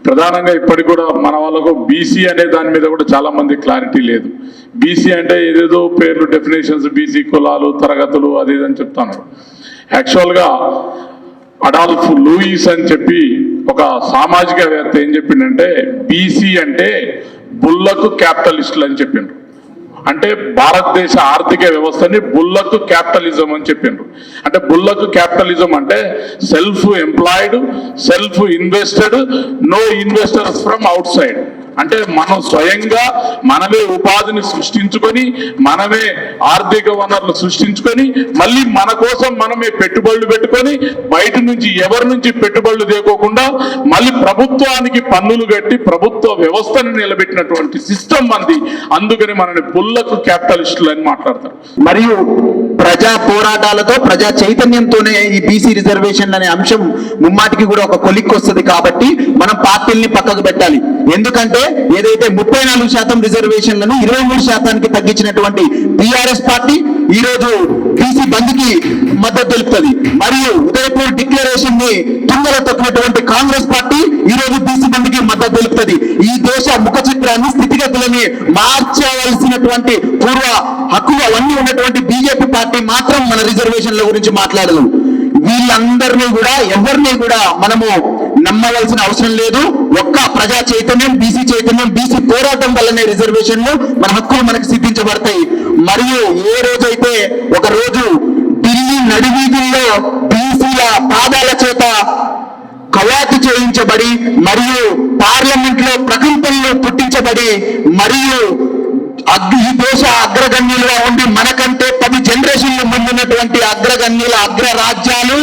ప్రధానంగా ఇప్పటికి కూడా మన వాళ్ళకు బీసీ అనే దాని మీద కూడా చాలా మంది క్లారిటీ లేదు. బీసీ అంటే ఏదేదో పేర్లు, డెఫినేషన్స్, బీసీ కులాలు, తరగతులు అది ఇది అని చెప్తున్నారు. యాక్చువల్గా అడాల్ఫ్ లూయిస్ అని చెప్పి ఒక సామాజికవేత్త ఏం చెప్పిండంటే, బీసీ అంటే బుల్లకు క్యాపిటలిస్టులు అని చెప్పిండ్రు. అంటే భారతదేశ ఆర్థిక వ్యవస్థని బుల్లకు క్యాపిటలిజం అని చెప్పిండ్రు. అంటే బుల్లకు క్యాపిటలిజం అంటే self employed, self invested, no investors from outside. అంటే మనం స్వయంగా మనమే ఉపాధిని సృష్టించుకొని, మనమే ఆర్థిక వనరులు సృష్టించుకొని, మళ్ళీ మన కోసం మనమే పెట్టుబడులు పెట్టుకొని, బయట నుంచి ఎవరి నుంచి పెట్టుబడులు తేకోకుండా మళ్ళీ ప్రభుత్వానికి పన్నులు కట్టి ప్రభుత్వ వ్యవస్థను నిలబెట్టినటువంటి సిస్టమ్ మంది. అందుకని మనని బుల్లకు క్యాపిటలిస్టులు అని మాట్లాడతారు. మరియు ప్రజా పోరాటాలతో, ప్రజా చైతన్యంతోనే ఈ బీసీ రిజర్వేషన్ అనే అంశం ముమ్మాటికి కూడా ఒక కొలిక్కి వస్తుంది. కాబట్టి మనం పార్టీల్ని పక్కకు పెట్టాలి. ఎందుకంటే ఏదైతే 34% రిజర్వేషన్లను 23% తగ్గించినటువంటి టిఆర్ఎస్ పార్టీ ఈ రోజు బీసీ బంద్ కి మద్దతు తెలుపుతుంది. మరియు ఉదయపూర్ డిక్లరేషన్ ని తుంగలో తొక్కినటువంటి కాంగ్రెస్ పార్టీ ఈ రోజు బీసీ బంద్ కి మద్దతు తెలుపుతుంది. ఈ దేశ ముఖ చిత్రాన్ని, స్థితిగతులని మార్చవలసినటువంటి పూర్వ హక్కులు అవన్నీ ఉన్నటువంటి బీజేపీ పార్టీ మాత్రం మన రిజర్వేషన్ల గురించి మాట్లాడదు. వీళ్ళందరినీ కూడా, ఎవరిని కూడా మనము నమ్మవలసిన అవసరం లేదు. ఒక్క ప్రజా చైతన్యం, బీసీ చైతన్యం, బీసీ పోరాటం వల్లనే రిజర్వేషన్లు, మన హక్కులు మనకు సిద్ధించబడతాయి. మరియు ఏ రోజైతే ఒక రోజు ఢిల్లీ నడివీధుల్లో బీసీల పాదాల చేత కవాతు చేయించబడి, మరియు పార్లమెంట్ లో ప్రకంపనలు పుట్టించబడి, మరియు ఈ దేశ అగ్రగణ్యులుగా ఉండి మనకంటే 10 జనరేషన్లు ముందున్నటువంటి అగ్రగణ్యుల అగ్ర రాజ్యాలు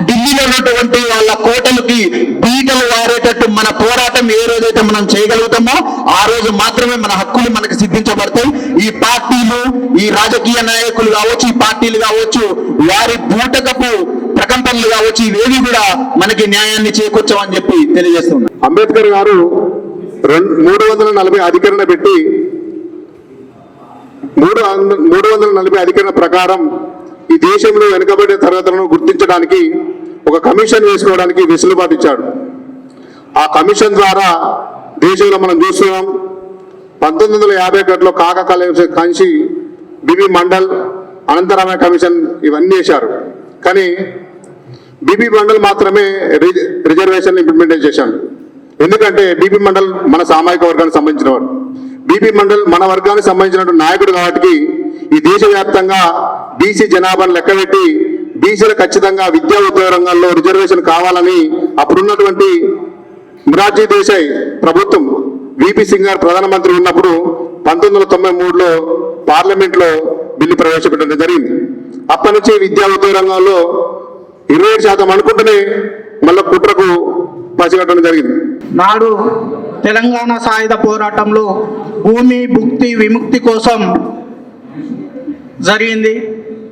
ఢిల్లీలో ఉన్నటువంటి వాళ్ళ కోటలకి బీటలు వారేటట్టు మన పోరాటం ఏ రోజైతే మనం చేయగలుగుతామో ఆ రోజు మాత్రమే మన హక్కులు మనకు సిద్ధించబడతాయి. ఈ పార్టీలు, ఈ రాజకీయ నాయకులు కావచ్చు, ఈ పార్టీలు కావచ్చు, వారి బూటకపు ప్రకంపనలు కావచ్చు, ఇవేవి కూడా మనకి న్యాయాన్ని చేకూర్చమని చెప్పి తెలియజేస్తున్నారు. అంబేద్కర్ గారు 340 అధికరణ పెట్టి 340 అధికరణ ప్రకారం ఈ దేశంలో వెనుకబడిన తరగతులను గుర్తించడానికి ఒక కమిషన్ వేసుకోవడానికి వెసులుబాటు ఇచ్చాడు. ఆ కమిషన్ ద్వారా దేశంలో మనం చూస్తున్నాం. 1951లో కాక కంచి, బిబి మండల్, అనంతరామయ్య కమిషన్ ఇవన్నీ వేశారు. కానీ బిబి మండల్ మాత్రమే రిజర్వేషన్ ఇంప్లిమెంట్ చేశాడు. ఎందుకంటే బిబి మండల్ మన సామాజిక వర్గానికి సంబంధించిన వాడు. బిపి మండల్ మన వర్గానికి సంబంధించిన నాయకుడు కాబట్టి ఈ దేశవ్యాప్తంగా బీసీ జనాభాను లెక్కబెట్టి బీసీలు ఖచ్చితంగా విద్యా ఉద్యోగ రంగాల్లో రిజర్వేషన్ కావాలని అప్పుడున్నటువంటి మొరార్జీ దేశాయ్ ప్రభుత్వం, విపి సింగ్ గారు ప్రధానమంత్రి ఉన్నప్పుడు 1993లో పార్లమెంట్లో బిల్లు ప్రవేశపెట్టడం జరిగింది. అప్పటి నుంచి విద్యా ఉద్యోగ రంగాల్లో 27% అనుకుంటూనే మళ్ళీ కుట్రకు పసిగట్టడం జరిగింది. నాడు తెలంగాణ సాయుధ పోరాటంలో భూమి భుక్తి విముక్తి కోసం జరిగింది.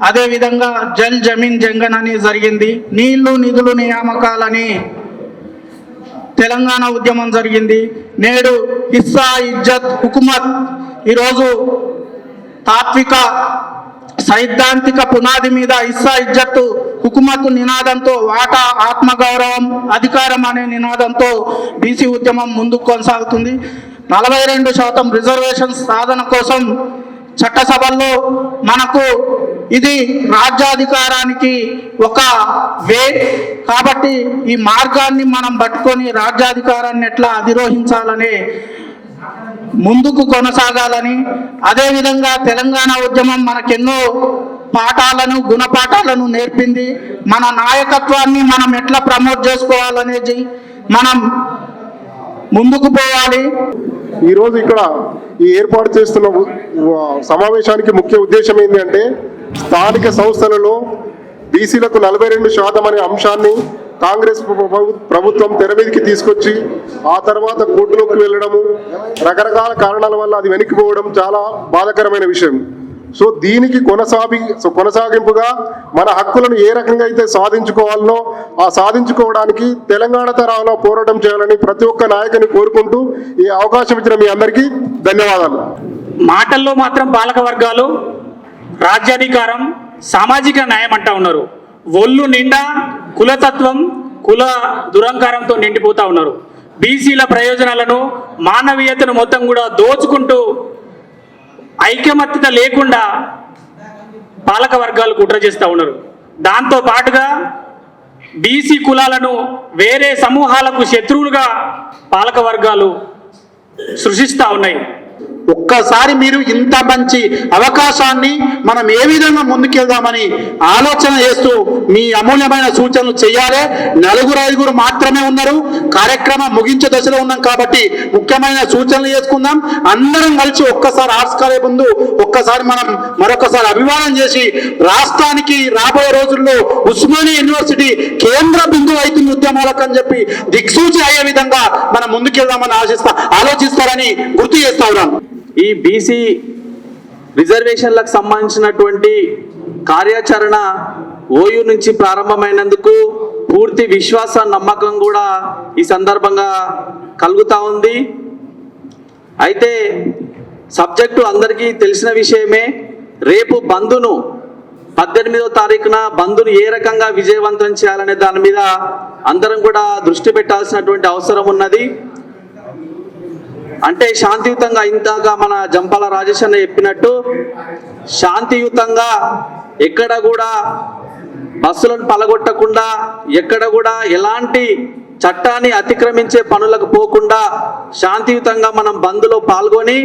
అదేవిధంగా జల్ జమీన్ జంగన్ అని జరిగింది. నీళ్లు నిధులు నియామకాలని తెలంగాణ ఉద్యమం జరిగింది. నేడు హిస్సా ఇజ్జత్ హుకుమత్ ఈరోజు తాత్విక సైద్ధాంతిక పునాది మీద హిస్సా ఇజ్జత్ హుకుమత్ నినాదంతో, వాటా, ఆత్మగౌరవం, అధికారం అనే నినాదంతో బీసీ ఉద్యమం ముందుకు కొనసాగుతుంది. 42% రిజర్వేషన్ సాధన కోసం చట్టసభల్లో మనకు ఇది రాజ్యాధికారానికి ఒక వే. కాబట్టి ఈ మార్గాన్ని మనం పట్టుకొని రాజ్యాధికారాన్ని ఎట్లా అధిరోహించాలనే ముందుకు కొనసాగాలని, అదేవిధంగా తెలంగాణ ఉద్యమం మనకెన్నో పాఠాలను, గుణపాఠాలను నేర్పింది. మన నాయకత్వాన్ని మనం ఎట్లా ప్రమోట్ చేసుకోవాలనేది మనం ముందుకు పోవాలి. ఈరోజు ఇక్కడ ఈ ఏర్పాటు చేస్తున్న సమావేశానికి ముఖ్య ఉద్దేశం ఏంటి అంటే, స్థానిక సంస్థలలో బీసీలకు 42% అనే అంశాన్ని కాంగ్రెస్ ప్రభుత్వం తెర మీదకి తీసుకొచ్చి ఆ తర్వాత కోర్టులోకి వెళ్ళడము, రకరకాల కారణాల వల్ల అది వెనక్కిపోవడం చాలా బాధాకరమైన విషయం. సో దీనికి కొనసాగింపుగా మన హక్కులను ఏ రకంగా అయితే సాధించుకోవాలనో ఆ సాధించుకోవడానికి తెలంగాణ తరహాలో పోరాటం చేయాలని ప్రతి ఒక్క నాయకుని కోరుకుంటూ ఈ అవకాశం ఇచ్చిన మీ అందరికీ ధన్యవాదాలు. మాటల్లో మాత్రం పాలక వర్గాలు రాజ్యాధికారం, సామాజిక న్యాయం అంటా ఉన్నారు. ఒళ్ళు నిండా కులతత్వం, కుల దురంకారంతో నిండిపోతా ఉన్నారు. బీసీల ప్రయోజనాలను మానవీయతను మొత్తం కూడా దోచుకుంటూ ఐకమత్యత లేకుండా పాలక వర్గాలు కుట్ర చేస్తూ ఉన్నారు. దాంతో పాటుగా బీసీ కులాలను వేరే సమూహాలకు శత్రువులుగా పాలక వర్గాలు సృష్టిస్తూ ఉన్నాయి. ఒక్కసారి మీరు ఇంత మంచి అవకాశాన్ని మనం ఏ విధంగా ముందుకెళ్దామని ఆలోచన చేస్తూ మీ అమూల్యమైన సూచనలు చేయాలి. 4-5 మాత్రమే ఉన్నారు. కార్యక్రమం ముగించే దశలో ఉన్నాం కాబట్టి ముఖ్యమైన సూచనలు చేసుకుందాం. అందరం కలిసి ఒక్కసారి ఆస్కారే ముందు ఒక్కసారి మనం మరొకసారి అభివాదం చేసి రాష్ట్రానికి రాబోయే రోజుల్లో ఉస్మానియా యూనివర్సిటీ కేంద్ర బిందువు అవుతుంది ఉద్యమాలకు అని చెప్పి దిక్సూచి అయ్యే విధంగా మనం ముందుకెళ్దామని ఆలోచిస్తారని గుర్తు చేస్తా ఉన్నాం. ఈ బీసీ రిజర్వేషన్లకు సంబంధించినటువంటి కార్యాచరణ ఓయూ నుంచి ప్రారంభమైనందుకు పూర్తి విశ్వాస నమ్మకం కూడా ఈ సందర్భంగా కలుగుతూ ఉంది. అయితే సబ్జెక్టు అందరికీ తెలిసిన విషయమే. రేపు బంద్ను 18వ తారీఖున బంద్ను ఏ రకంగా విజయవంతం చేయాలనే దాని మీద అందరం కూడా దృష్టి పెట్టాల్సినటువంటి అవసరం ఉన్నది. అంటే శాంతియుతంగా ఇంతగా మన జంపాల రాజేష్ అన్న చెప్పినట్టు శాంతియుతంగా ఎక్కడ కూడా బస్సులను పలగొట్టకుండా, ఎక్కడ కూడా ఎలాంటి చట్టాన్ని అతిక్రమించే పనులకు పోకుండా శాంతియుతంగా మనం బంద్లో పాల్గొని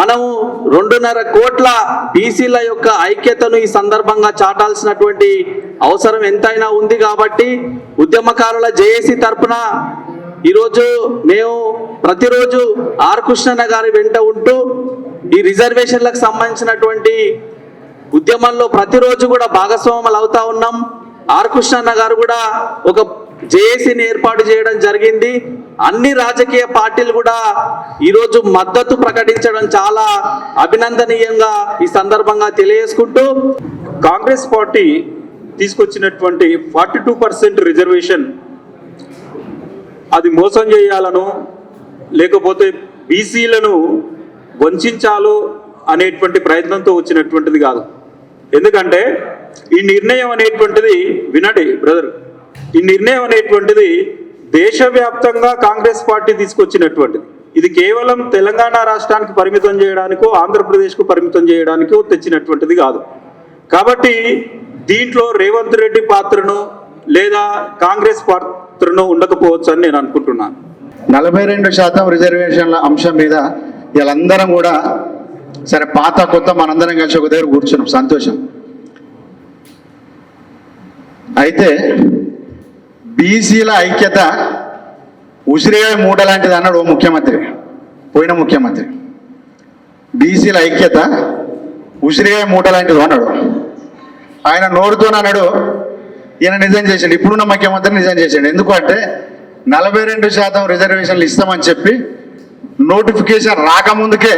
మనము 2.5 కోట్ల బీసీల యొక్క ఐక్యతను ఈ సందర్భంగా చాటాల్సినటువంటి అవసరం ఎంతైనా ఉంది. కాబట్టి ఉద్యమకారుల జేఏసీ తరపున ఈరోజు మేము ప్రతిరోజు ఆర్ కృష్ణన్న గారి వెంట ఉంటూ ఈ రిజర్వేషన్లకు సంబంధించినటువంటి ఉద్యమంలో ప్రతిరోజు కూడా భాగస్వాములు అవుతా ఉన్నాం. ఆర్ కృష్ణన్న గారు కూడా ఒక జేఏసీని ఏర్పాటు చేయడం జరిగింది. అన్ని రాజకీయ పార్టీలు కూడా ఈరోజు మద్దతు ప్రకటించడం చాలా అభినందనీయంగా ఈ సందర్భంగా తెలియజేసుకుంటూ, కాంగ్రెస్ పార్టీ తీసుకొచ్చినటువంటి 42% రిజర్వేషన్ అది మోసం చేయాలను లేకపోతే బీసీలను వంచాలో అనేటువంటి ప్రయత్నంతో వచ్చినటువంటిది కాదు. ఎందుకంటే ఈ నిర్ణయం అనేటువంటిది వినండి బ్రదర్, ఈ నిర్ణయం అనేటువంటిది దేశవ్యాప్తంగా కాంగ్రెస్ పార్టీ తీసుకొచ్చినటువంటిది. ఇది కేవలం తెలంగాణ రాష్ట్రానికి పరిమితం చేయడానికో ఆంధ్రప్రదేశ్కు పరిమితం చేయడానికో తెచ్చినటువంటిది కాదు. కాబట్టి దీంట్లో రేవంత్ రెడ్డి పాత్రను లేదా కాంగ్రెస్ పాత్రను ఉండకపోవచ్చు అని నేను అనుకుంటున్నాను. 42% రిజర్వేషన్ల అంశం మీద వీళ్ళందరం కూడా సరే పాత కొత్త మనందరం కలిసి ఒక దగ్గర కూర్చున్నాం, సంతోషం. అయితే బీసీల ఐక్యత ఉసిరిగా మూట లాంటిది అన్నాడు ఓ ముఖ్యమంత్రి, పోయిన ముఖ్యమంత్రి. బీసీల ఐక్యత ఉసిరిగా మూట లాంటిది అన్నాడు. ఆయన నోరుతోనే అన్నాడు, ఈయన నిజం చేశాడు. ఇప్పుడున్న ముఖ్యమంత్రి నిజం చేశాడు. ఎందుకంటే 42% రిజర్వేషన్లు ఇస్తామని చెప్పి నోటిఫికేషన్ రాకముందుకే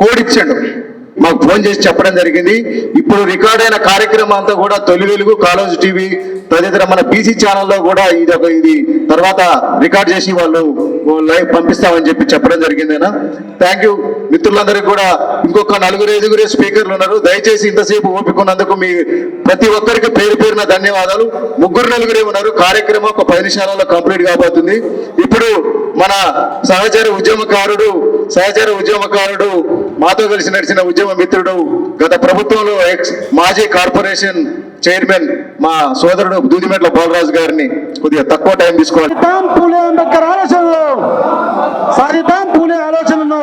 కోడ్ ఇచ్చాడు. మాకు ఫోన్ చేసి చెప్పడం జరిగింది. ఇప్పుడు రికార్డ్ అయిన కార్యక్రమం అంతా కూడా తొలి వెలుగు, కాలేజ్ టీవీ తదితర మన బీసీ ఛానల్లో కూడా ఇది తర్వాత రికార్డ్ చేసి వాళ్ళు లైవ్ పంపిస్తామని చెప్పి చెప్పడం జరిగిందేనా. థ్యాంక్ యూ మిత్రులందరికీ కూడా. ఇంకొక 4-5 స్పీకర్లు ఉన్నారు. దయచేసి ఇంతసేపు ఓపికన్నందుకు మీ ప్రతి ఒక్కరికి పేరు పేరున ధన్యవాదాలు. 3-4 ఉన్నారు. కార్యక్రమం ఒక 10 నిమిషాలలో కంప్లీట్ కాబోతుంది. ఇప్పుడు మన సహచర ఉద్యమకారుడు మాతో కలిసి నడిచిన ఉద్యమ మిత్రుడు, గత ప్రభుత్వంలో మాజీ కార్పొరేషన్ చైర్మన్ మా సోదరుడు దూదిమెట్ల బాలరాజు గారిని కొద్దిగా తక్కువ టైం తీసుకోవాలి. పూలే అంబేద్కర్ ఆలోచనలు సాధిద్దాం, పూలే ఆలోచనలు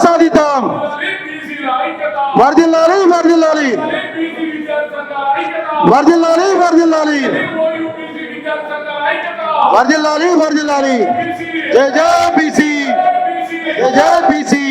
సాధిద్దాం. వర్ధిల్లాలి వర్ధిల్లాలి వర్ధిల్లాలి వర్ధిల్లాలి వర్ధిల్లాలి వర్ధిల్లాలి. జై జై బీసీ, జై జై బీసీ.